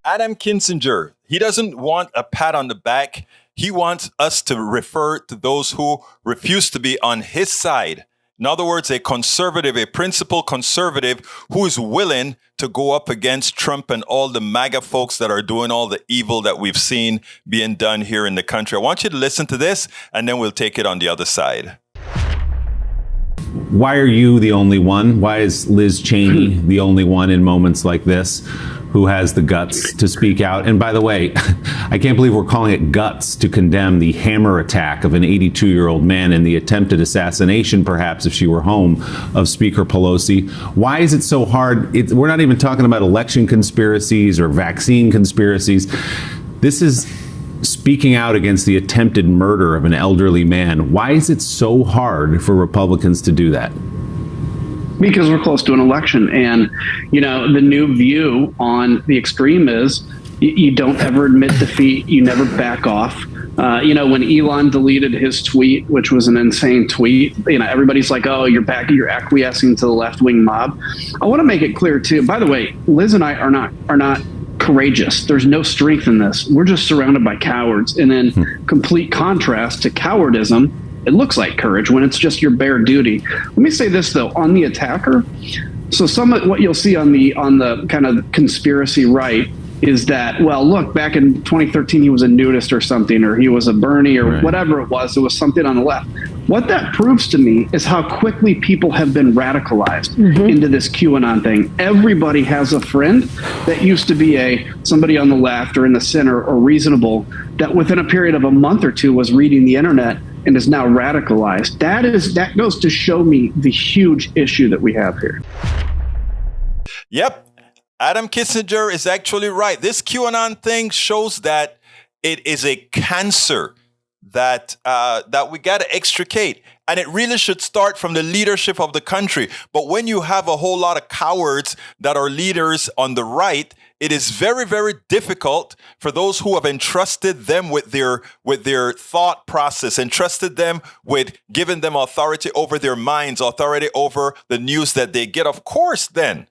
Adam Kinzinger, he doesn't want a pat on the back. He wants us to refer to those who refuse to be on his side. In other words, a conservative, a principled conservative who is willing to go up against Trump and all the MAGA folks that are doing all the evil that we've seen being done here in the country. I want you to listen to this, and then we'll take it on the other side. Why are you the only one? Why is Liz Cheney the only one in moments like this who has the guts to speak out? And by the way, I can't believe we're calling it guts to condemn the hammer attack of an 82-year-old man and the attempted assassination, perhaps if she were home, of Speaker Pelosi. Why is it so hard? We're not even talking about election conspiracies or vaccine conspiracies. This is speaking out against the attempted murder of an elderly man. Why is it so hard for Republicans to do that? Because we're close to an election. And, the new view on the extreme is you don't ever admit defeat. You never back off. When Elon deleted his tweet, which was an insane tweet, everybody's like, oh, you're acquiescing to the left-wing mob. I want to make it clear, too. By the way, Liz and I are not courageous. There's no strength in this. We're just surrounded by cowards. And then complete contrast to cowardism, it looks like courage when it's just your bare duty. Let me say this, though, on the attacker. So some of what you'll see on the kind of conspiracy right is that, well, look, back in 2013, he was a nudist or something, or he was a Bernie or whatever it was. It was something on the left. What that proves to me is how quickly people have been radicalized into this QAnon thing. Everybody has a friend that used to be somebody on the left or in the center or reasonable that within a period of a month or two was reading the internet and is now radicalized. That goes to show me the huge issue that we have here. Yep. Adam Kinzinger is actually right. This QAnon thing shows that it is a cancer that we got to extricate. And it really should start from the leadership of the country. But when you have a whole lot of cowards that are leaders on the right, it is very, very difficult for those who have entrusted them with their thought process, entrusted them with giving them authority over their minds, authority over the news that they get. Of course, then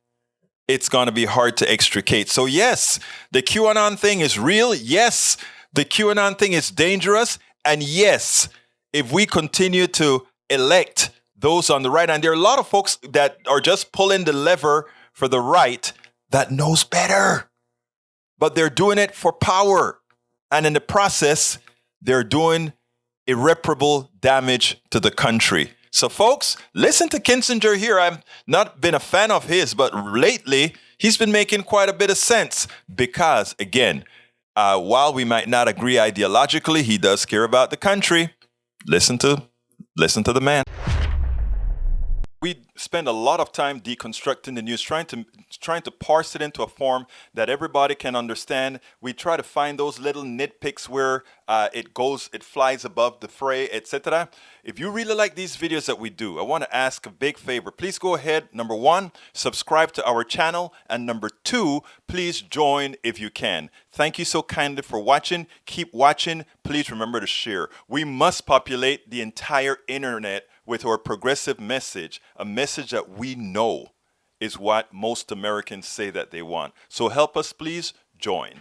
it's going to be hard to extricate. So yes, the QAnon thing is real. Yes, the QAnon thing is dangerous. And yes, if we continue to elect those on the right, and there are a lot of folks that are just pulling the lever for the right that knows better, but they're doing it for power. And in the process, they're doing irreparable damage to the country. So folks, listen to Kinzinger here. I've not been a fan of his, but lately he's been making quite a bit of sense because, again, while we might not agree ideologically, he does care about the country. Listen to the man. We spend a lot of time deconstructing the news, trying to parse it into a form that everybody can understand. We try to find those little nitpicks where it flies above the fray, etc. If you really like these videos that we do, I want to ask a big favor. Please go ahead. Number one, subscribe to our channel. And number two, please join if you can. Thank you so kindly for watching. Keep watching. Please remember to share. We must populate the entire internet with our progressive message, a message that we know is what most Americans say that they want. So help us, please join.